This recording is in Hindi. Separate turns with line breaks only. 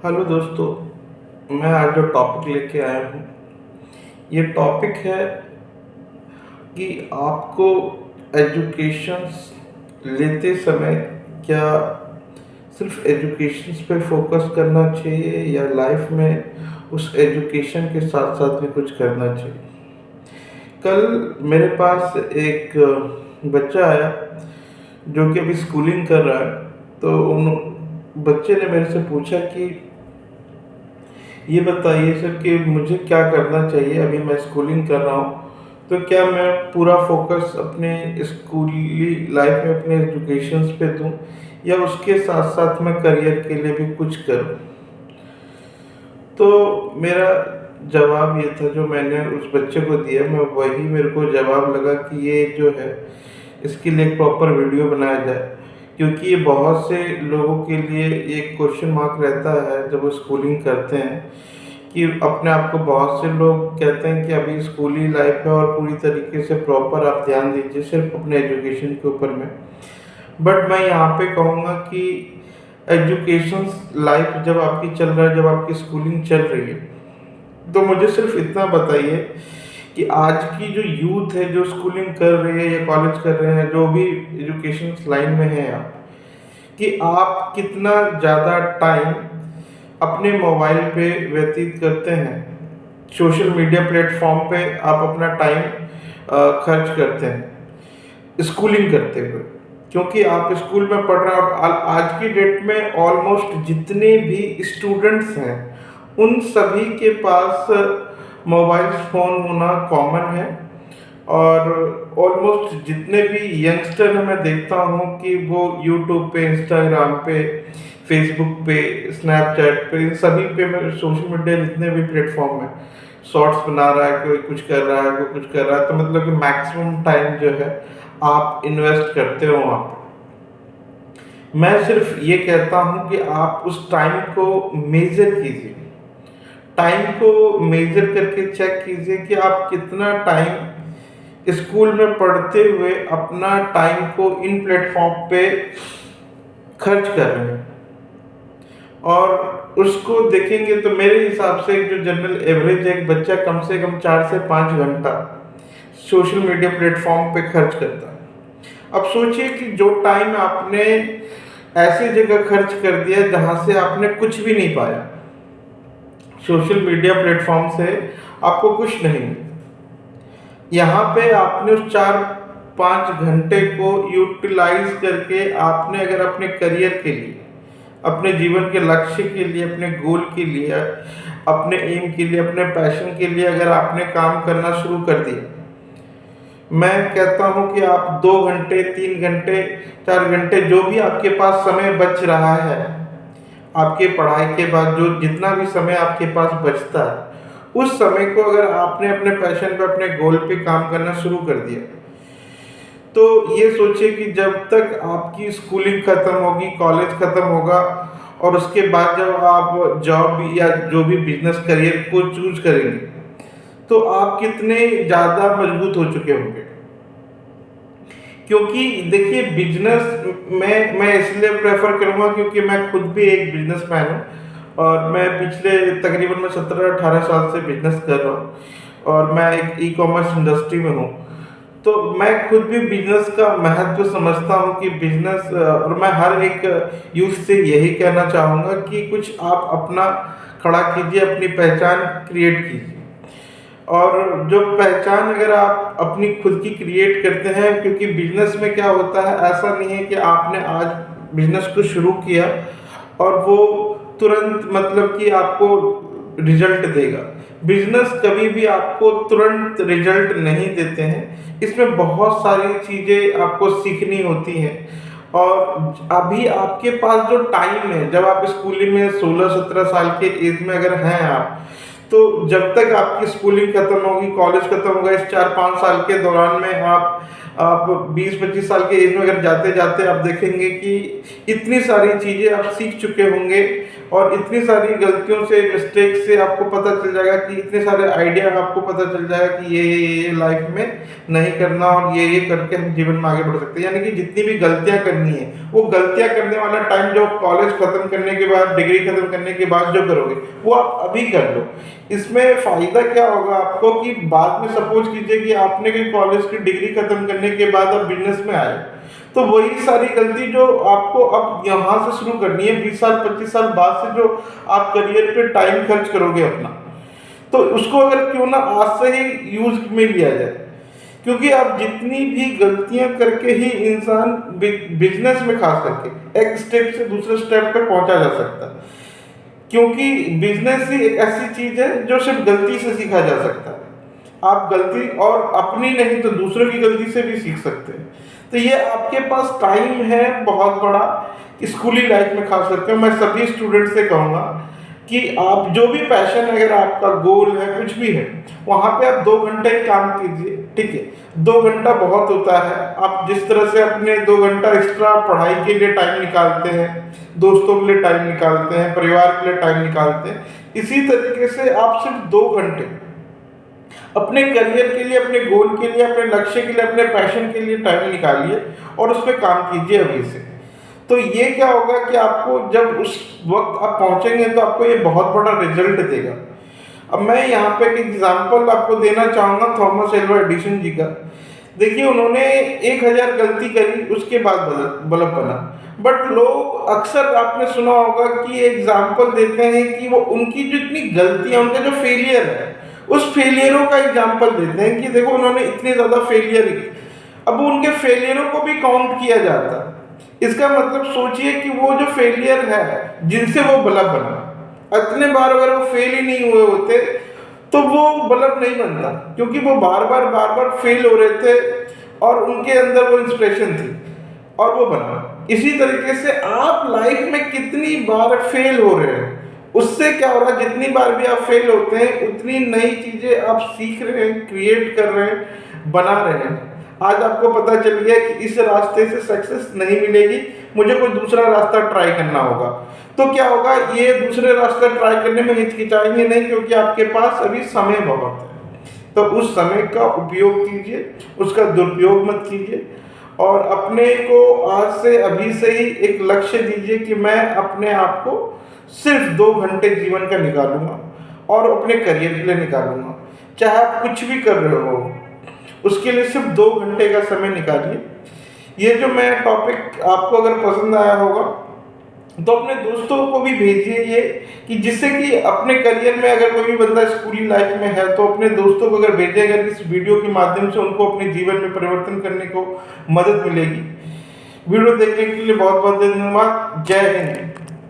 हेलो दोस्तों, मैं आज जो टॉपिक लेके आया हूँ, ये टॉपिक है कि आपको एजुकेशंस लेते समय क्या सिर्फ एजुकेशंस पे फोकस करना चाहिए या लाइफ में उस एजुकेशन के साथ साथ में कुछ करना चाहिए। कल मेरे पास एक बच्चा आया जो कि अभी स्कूलिंग कर रहा है। तो उन बच्चे ने मेरे से पूछा कि ये बताइए सर कि मुझे क्या करना चाहिए, अभी मैं स्कूलिंग कर रहा हूँ तो क्या मैं पूरा फोकस अपने स्कूली लाइफ में अपने एजुकेशंस पे दूँ या उसके साथ साथ मैं करियर के लिए भी कुछ करूँ। तो मेरा जवाब ये था जो मैंने उस बच्चे को दिया, मैं वही मेरे को जवाब लगा कि ये जो है इसके लिए एक प्रॉपर वीडियो बनाया जाए, क्योंकि ये बहुत से लोगों के लिए एक क्वेश्चन मार्क रहता है जब वो स्कूलिंग करते हैं कि अपने आप को बहुत से लोग कहते हैं कि अभी स्कूली लाइफ है और पूरी तरीके से प्रॉपर आप ध्यान दीजिए सिर्फ अपने एजुकेशन के ऊपर में। बट मैं यहाँ पे कहूँगा कि एजुकेशन लाइफ जब आपकी चल रहा है, जब आपकी स्कूलिंग चल रही है, तो मुझे सिर्फ इतना बताइए कि आज की जो यूथ है जो स्कूलिंग कर रही है या कॉलेज कर रहे हैं, जो भी एजुकेशन लाइन में है आप, कि आप कितना ज़्यादा टाइम अपने मोबाइल पे व्यतीत करते हैं, सोशल मीडिया प्लेटफॉर्म पे आप अपना टाइम खर्च करते हैं स्कूलिंग करते हुए। क्योंकि आप स्कूल में पढ़ रहे हैं और आज की डेट में ऑलमोस्ट जितने भी स्टूडेंट्स हैं उन सभी के पास मोबाइल फ़ोन होना कॉमन है। और ऑलमोस्ट जितने भी यंगस्टर हैं मैं देखता हूँ कि वो यूट्यूब पे, इंस्टाग्राम पे, फेसबुक पे, स्नैपचैट पे, इन सभी पे मैं सोशल मीडिया जितने भी प्लेटफॉर्म है शॉर्ट्स बना रहा है, कोई कुछ कर रहा है, कोई कुछ कर रहा है। तो मतलब कि मैक्सिमम टाइम जो है आप इन्वेस्ट करते हो वहाँ पे। मैं सिर्फ ये कहता हूँ कि आप उस टाइम को मेजर कीजिए, टाइम को मेजर करके चेक कीजिए कि आप कितना टाइम स्कूल में पढ़ते हुए अपना टाइम को इन प्लेटफॉर्म पे खर्च कर रहे हैं। और उसको देखेंगे तो मेरे हिसाब से जो जनरल एवरेज एक बच्चा कम से कम 4 से 5 घंटा सोशल मीडिया प्लेटफॉर्म पे खर्च करता है। अब सोचिए कि जो टाइम आपने ऐसी जगह खर्च कर दिया जहां से आपने कुछ भी नहीं पाया, सोशल मीडिया प्लेटफॉर्म से आपको कुछ नहीं मिला, यहाँ पे आपने उस 4-5 घंटे को यूटिलाइज करके आपने अगर अपने करियर के लिए, अपने जीवन के लक्ष्य के लिए, अपने गोल के लिए, अपने एम के लिए, अपने पैशन के लिए अगर आपने काम करना शुरू कर दिया, मैं कहता हूँ कि आप 2 घंटे, 3 घंटे, 4 घंटे जो भी आपके पास समय बच रहा है, आपके पढ़ाई के बाद जो जितना भी समय आपके पास बचता है, उस समय को अगर आपने अपने पैशन पे, अपने गोल पे काम करना शुरू कर दिया, तो ये सोचिए कि जब तक आपकी स्कूलिंग खत्म होगी, कॉलेज खत्म होगा और उसके बाद जब आप जॉब या जो भी बिजनेस करियर को चूज करेंगे, तो आप कितने ज़्यादा मजबूत हो चुके होंगे। क्योंकि देखिए बिजनेस में मैं इसलिए प्रेफर करूँगा क्योंकि मैं खुद भी एक बिजनेसमैन हूँ और मैं पिछले तकरीबन मैं 17-18 साल से बिजनेस कर रहा हूँ और मैं एक ई कॉमर्स इंडस्ट्री में हूँ। तो मैं खुद भी बिजनेस का महत्व समझता हूँ कि बिजनेस, और मैं हर एक यूथ से यही कहना चाहूँगा कि कुछ आप अपना खड़ा कीजिए, अपनी पहचान क्रिएट कीजिए। और जो पहचान अगर आप अपनी खुद की क्रिएट करते हैं, क्योंकि बिजनेस में क्या होता है, ऐसा नहीं है कि आपने आज बिजनेस को शुरू किया और वो तुरंत मतलब कि आपको रिजल्ट देगा। बिजनेस कभी भी आपको तुरंत रिजल्ट नहीं देते हैं, इसमें बहुत सारी चीज़ें आपको सीखनी होती हैं। और अभी आपके पास जो टाइम है, जब आप स्कूलिंग में 16-17 साल के एज में अगर हैं आप, तो जब तक आपकी स्कूलिंग खत्म होगी, कॉलेज खत्म होगा, इस 4-5 साल के दौरान में आप आप 20-25 साल के एज में अगर जाते-जाते आप देखेंगे कि इतनी सारी चीज़ें आप सीख चुके होंगे और इतनी सारी गलतियों से, मिस्टेक से आपको पता चल जाएगा कि इतने सारे आइडिया आपको पता चल जाएगा कि ये लाइफ में नहीं करना और ये करके हम जीवन में आगे बढ़ सकते हैं। यानी कि जितनी भी गलतियाँ करनी है, वो गलतियाँ करने वाला टाइम जो कॉलेज खत्म करने के बाद, डिग्री खत्म करने के बाद जो करोगे, वो आप अभी कर लो। इसमें फ़ायदा क्या होगा आपको कि बाद में सपोज़ कीजिए कि आपने कोई कॉलेज की डिग्री खत्म करने के बाद आप बिज़नेस में आए, तो वही सारी गलती जो आपको अब यहाँ से शुरू करनी है, 20 साल 25 साल बाद से जो आप करियर पे टाइम खर्च करोगे अपना, तो उसको अगर क्यों ना आज से ही यूज़ में लिया जाए। क्योंकि आप जितनी भी गलतियां करके ही इंसान बिजनेस में खास करके एक स्टेप से दूसरे स्टेप पे पहुंचा जा सकता है। क्योंकि बिजनेस ही एक ऐसी चीज है जो सिर्फ गलती से सीखा जा सकता है। आप गलती और अपनी नहीं तो दूसरों की गलती से भी सीख सकते हैं। तो ये आपके पास टाइम है बहुत बड़ा। स्कूली लाइफ में खास करके मैं सभी स्टूडेंट से कहूँगा कि आप जो भी पैशन, अगर आपका गोल है, कुछ भी है, वहाँ पे आप 2 घंटे काम कीजिए, ठीक है। 2 घंटा बहुत होता है। आप जिस तरह से अपने 2 घंटा एक्स्ट्रा पढ़ाई के लिए टाइम निकालते हैं, दोस्तों के लिए टाइम निकालते हैं, परिवार के लिए टाइम निकालते हैं, इसी तरीके से आप सिर्फ 2 घंटे अपने करियर के लिए, अपने गोल के लिए, अपने लक्ष्य के लिए, अपने पैशन के लिए टाइम निकालिए और उस पर काम कीजिए अभी से। तो ये क्या होगा कि आपको जब उस वक्त आप पहुंचेंगे तो आपको ये बहुत बड़ा रिजल्ट देगा। अब मैं यहाँ पे एक एग्जाम्पल आपको देना चाहूँगा थॉमस एल्वा एडिसन जी का। देखिए, उन्होंने 1000 गलती करी, उसके बाद बल्ब बना। बट लोग अक्सर, आपने सुना होगा कि एग्जाम्पल देते हैं कि वो उनकी जो इतनी गलतियाँ, उनका जो फेलियर है, उस फेलियरों का एग्जाम्पल देते हैं कि देखो उन्होंने इतने ज़्यादा फेलियर की। अब उनके फेलियरों को भी काउंट किया जाता है। इसका मतलब सोचिए कि वो जो फेलियर है जिनसे वो बल्ब बना, इतने बार अगर वो फेल ही नहीं हुए होते तो वो बल्ब नहीं बनता, क्योंकि वो बार बार फेल हो रहे थे और उनके अंदर वो इंस्पिरेशन थी और वो बना। इसी तरीके से आप लाइफ में कितनी बार फेल हो रहे हैं, उससे क्या हो रहा है, जितनी बार भी आप फेल होते हैं उतनी नई चीजें आप सीख रहे हैं, क्रिएट कर रहे हैं, बना रहे हैं। आज आपको पता चल गया कि इस रास्ते से सक्सेस नहीं मिलेगी, मुझे कोई दूसरा रास्ता ट्राई करना होगा। तो क्या होगा, ये दूसरे रास्ते ट्राई करने में हिचकिचाएंगे नहीं, क्योंकि आपके पास अभी समय बहुत है। तो उस समय का उपयोग कीजिए, उसका दुरुपयोग मत कीजिए और अपने को आज से, अभी से ही एक लक्ष्य दीजिए कि मैं अपने आप को सिर्फ 2 घंटे जीवन का निकालूंगा और अपने करियर के लिए निकालूंगा। चाहे आप कुछ भी कर रहे हो, उसके लिए सिर्फ 2 घंटे का समय निकालिए। ये जो मैं टॉपिक आपको अगर पसंद आया होगा तो अपने दोस्तों को भी भेजिए ये, कि जिससे कि अपने करियर में, अगर कोई भी बंदा स्कूली लाइफ में है तो अपने दोस्तों को अगर भेजें, अगर इस वीडियो के माध्यम से उनको अपने जीवन में परिवर्तन करने को मदद मिलेगी। वीडियो देखने के लिए बहुत बहुत धन्यवाद। जय हिंद।